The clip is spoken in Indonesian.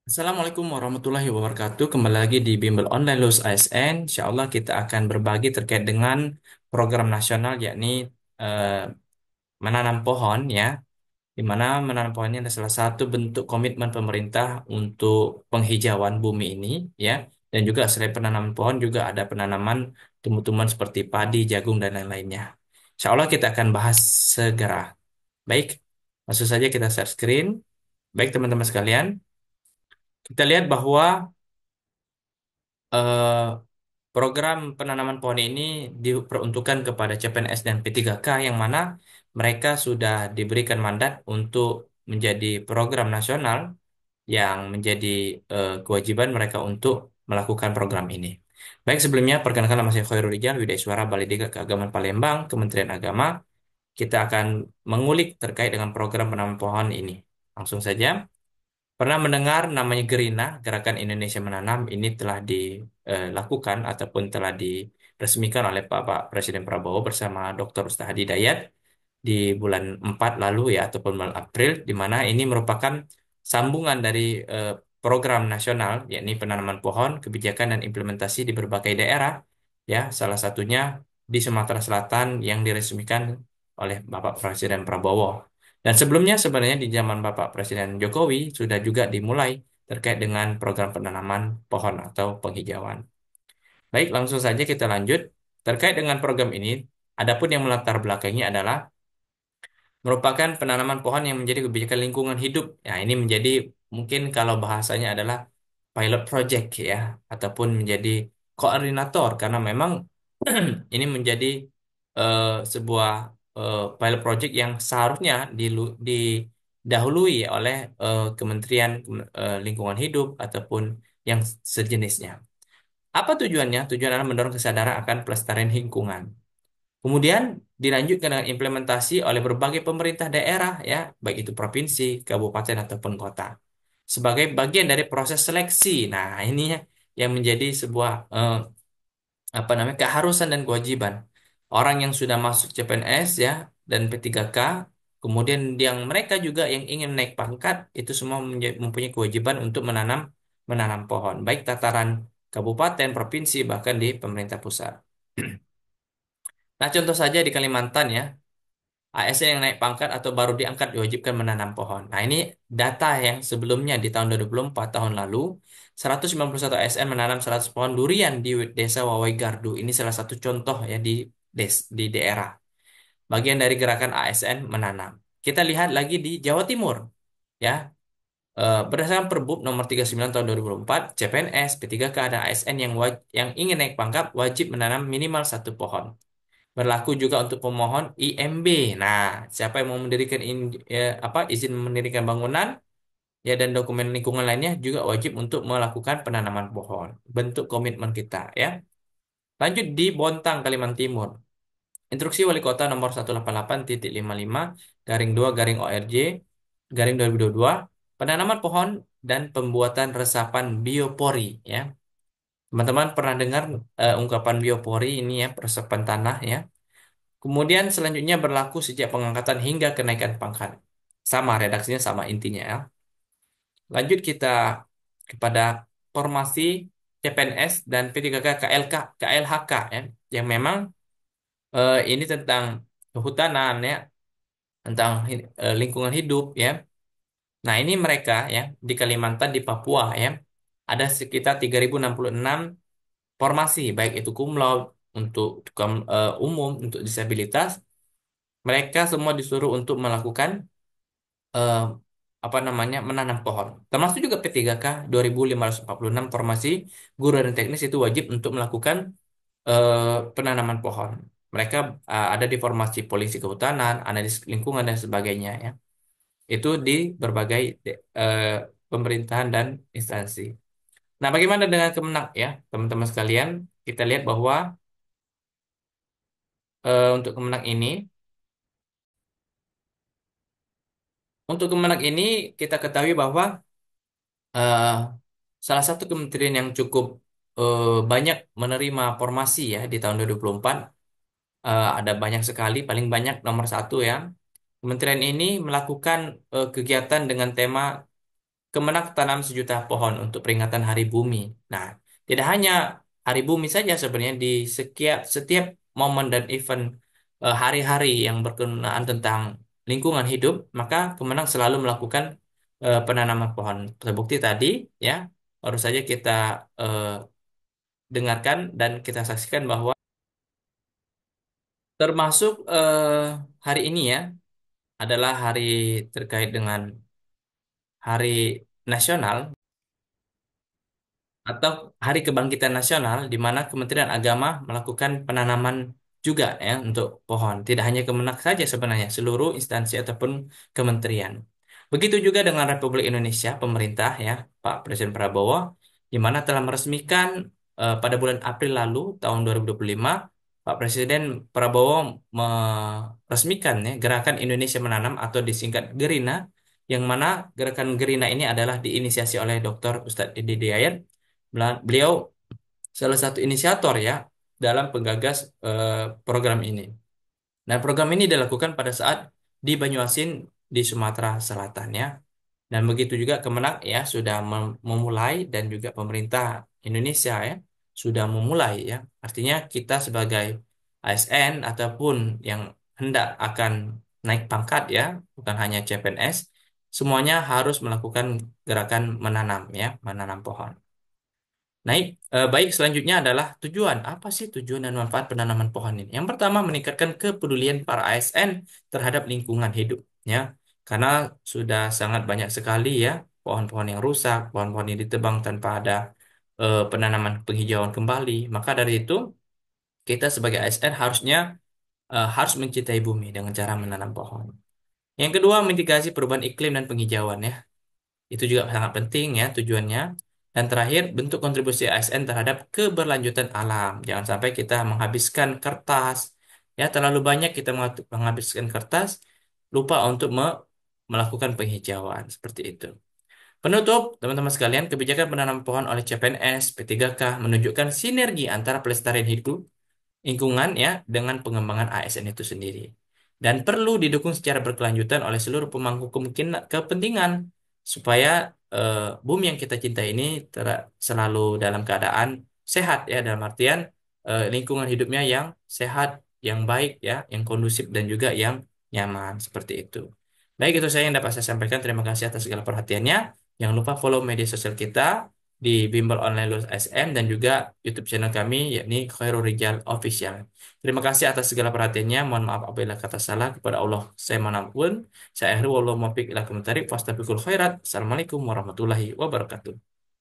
Assalamualaikum warahmatullahi wabarakatuh. Kembali lagi di Bimbel Online Lulus ASN. Insya Allah kita akan berbagi terkait dengan program nasional yakni eh, menanam pohon ya. Di mana menanam pohon ini adalah salah satu bentuk komitmen pemerintah untuk penghijauan bumi ini ya. Dan juga selain penanaman pohon juga ada penanaman tumbuh-tumbuhan seperti padi, jagung dan lain-lainnya. Insya Allah kita akan bahas segera. Baik, langsung saja kita share screen. Baik teman-teman sekalian, kita lihat bahwa eh, program penanaman pohon ini diperuntukkan kepada CPNS dan P3K yang mana mereka sudah diberikan mandat untuk menjadi program nasional yang menjadi kewajiban mereka untuk melakukan program ini. Baik, sebelumnya perkenalkan nama saya Khairul Rijal, Widya Suara Balai Diklat Keagamaan Palembang, Kementerian Agama. Kita akan mengulik terkait dengan program penanaman pohon ini. Langsung saja. Pernah mendengar namanya Gerina, Gerakan Indonesia Menanam, ini telah dilakukan ataupun telah diresmikan oleh Bapak Presiden Prabowo bersama Dr. Ustaz Hadi Dayat di bulan 4 lalu ya ataupun bulan April, di mana ini merupakan sambungan dari eh, program nasional yakni penanaman pohon, kebijakan dan implementasi di berbagai daerah ya, salah satunya di Sumatera Selatan yang diresmikan oleh Bapak Presiden Prabowo. Dan sebelumnya sebenarnya di zaman Bapak Presiden Jokowi sudah juga dimulai terkait dengan program penanaman pohon atau penghijauan. Baik, langsung saja kita lanjut. Terkait dengan program ini, adapun yang melatar belakangnya adalah merupakan penanaman pohon yang menjadi kebijakan lingkungan hidup. Nah, ini menjadi mungkin kalau bahasanya adalah pilot project ya, ataupun menjadi koordinator karena memang ini menjadi eh, sebuah pilot project yang seharusnya didahului oleh Kementerian Lingkungan Hidup ataupun yang sejenisnya. Apa tujuannya? Tujuan adalah mendorong kesadaran akan pelestarian lingkungan. Kemudian dilanjutkan dengan implementasi oleh berbagai pemerintah daerah ya, baik itu provinsi, kabupaten ataupun kota. Sebagai bagian dari proses seleksi. Nah, ini ya yang menjadi sebuah apa namanya keharusan dan kewajiban. Orang yang sudah masuk CPNS ya dan P3K, kemudian yang mereka juga yang ingin naik pangkat itu semua mempunyai kewajiban untuk menanam menanam pohon, baik tataran kabupaten, provinsi bahkan di pemerintah pusat. Nah, contoh saja di Kalimantan ya, ASN yang naik pangkat atau baru diangkat diwajibkan menanam pohon. Nah, ini data yang sebelumnya di tahun 2024 tahun lalu, 191 ASN menanam 100 pohon durian di Desa Wawai Gardu. Ini salah satu contoh ya di daerah. Bagian dari gerakan ASN menanam. Kita lihat lagi di Jawa Timur ya. Berdasarkan Perbup nomor 39 tahun 2024, CPNS, P3K, dan ASN yang ingin naik pangkat wajib menanam minimal satu pohon. Berlaku juga untuk pemohon IMB. Nah, siapa yang mau mendirikan izin mendirikan bangunan ya dan dokumen lingkungan lainnya juga wajib untuk melakukan penanaman pohon. Bentuk komitmen kita ya. Lanjut di Bontang, Kalimantan Timur. Instruksi Wali Kota nomor 188.55 garing 2 garing ORJ garing 2022 penanaman pohon dan pembuatan resapan biopori ya. Teman-teman pernah dengar ungkapan biopori ini ya, resapan tanah ya. Kemudian selanjutnya berlaku sejak pengangkatan hingga kenaikan pangkat. Sama redaksinya sama intinya ya. Lanjut kita kepada formasi CPNS dan P3K KLK, KLHK ya, yang memang ini tentang kehutanan ya, tentang lingkungan hidup ya. Nah, ini mereka ya di Kalimantan di Papua ya. Ada sekitar 3066 formasi baik itu cum laude untuk umum untuk disabilitas. Mereka semua disuruh untuk melakukan eh, apa namanya menanam pohon. Termasuk juga P3K 2546 formasi guru dan teknis itu wajib untuk melakukan penanaman pohon. Mereka ada di formasi polisi kehutanan, analis lingkungan dan sebagainya ya. Itu di berbagai eh, pemerintahan dan instansi. Nah, bagaimana dengan Kemenak ya, teman-teman sekalian? Kita lihat bahwa untuk Kemenak ini kita ketahui bahwa eh, salah satu kementerian yang cukup banyak menerima formasi ya di tahun 2024 ada banyak sekali, paling banyak nomor satu ya. Kementerian ini melakukan kegiatan dengan tema Kemenang tanam 1 juta pohon untuk peringatan Hari Bumi. Nah, tidak hanya Hari Bumi saja sebenarnya di setiap momen dan event hari-hari yang berkenaan tentang lingkungan hidup, maka Kemenang selalu melakukan penanaman pohon. Terbukti tadi ya, baru saja kita eh, dengarkan dan kita saksikan bahwa termasuk hari ini ya adalah hari terkait dengan Hari Nasional atau Hari Kebangkitan Nasional, di mana Kementerian Agama melakukan penanaman juga ya untuk pohon. Tidak hanya Kemenak saja sebenarnya, seluruh instansi ataupun kementerian. Begitu juga dengan Republik Indonesia, pemerintah ya, Pak Presiden Prabowo, di mana telah meresmikan pada bulan April lalu tahun 2025, Pak Presiden Prabowo meresmikan ya Gerakan Indonesia Menanam atau disingkat Gerina, yang mana gerakan Gerina ini adalah diinisiasi oleh Dr. Ustadz Didi Dayat. Beliau salah satu inisiator ya dalam penggagas program ini. Nah, program ini dilakukan pada saat di Banyuasin di Sumatera Selatan ya. Dan begitu juga Kemenak ya sudah memulai dan juga pemerintah Indonesia ya sudah memulai ya. Artinya kita sebagai ASN ataupun yang hendak akan naik pangkat ya, bukan hanya CPNS, semuanya harus melakukan gerakan menanam ya, menanam pohon. Baik, selanjutnya adalah tujuan. Apa sih tujuan dan manfaat penanaman pohon ini? Yang pertama, meningkatkan kepedulian para ASN terhadap lingkungan hidup. Ya, karena sudah sangat banyak sekali ya pohon-pohon yang rusak, pohon-pohon yang ditebang tanpa ada penanaman penghijauan kembali. Maka dari itu, kita sebagai ASN harus mencintai bumi dengan cara menanam pohon. Yang kedua, mitigasi perubahan iklim dan penghijauan ya. Itu juga sangat penting ya tujuannya. Dan terakhir, bentuk kontribusi ASN terhadap keberlanjutan alam. Jangan sampai kita menghabiskan kertas. Ya, terlalu banyak kita menghabiskan kertas, lupa untuk melakukan penghijauan. Seperti itu. Penutup, teman-teman sekalian, kebijakan penanam pohon oleh CPNS, P3K menunjukkan sinergi antara pelestarian hidup lingkungan ya dengan pengembangan ASN itu sendiri. Dan perlu didukung secara berkelanjutan oleh seluruh pemangku kepentingan supaya bumi yang kita cintai ini selalu dalam keadaan sehat ya dalam artian lingkungan hidupnya yang sehat, yang baik ya, yang kondusif dan juga yang nyaman seperti itu. Baik, itu saya yang dapat saya sampaikan. Terima kasih atas segala perhatiannya. Jangan lupa follow media sosial kita di Bimbel Online Lulus SM dan juga YouTube channel kami yakni Khairul Rijal Official. Terima kasih atas segala perhatiannya. Mohon maaf apabila kata salah, kepada Allah saya mohon ampun. Saya akhiri wallahu muwaffiq ila aqwamit thoriq. Fastabiqul khairat. Assalamualaikum warahmatullahi wabarakatuh.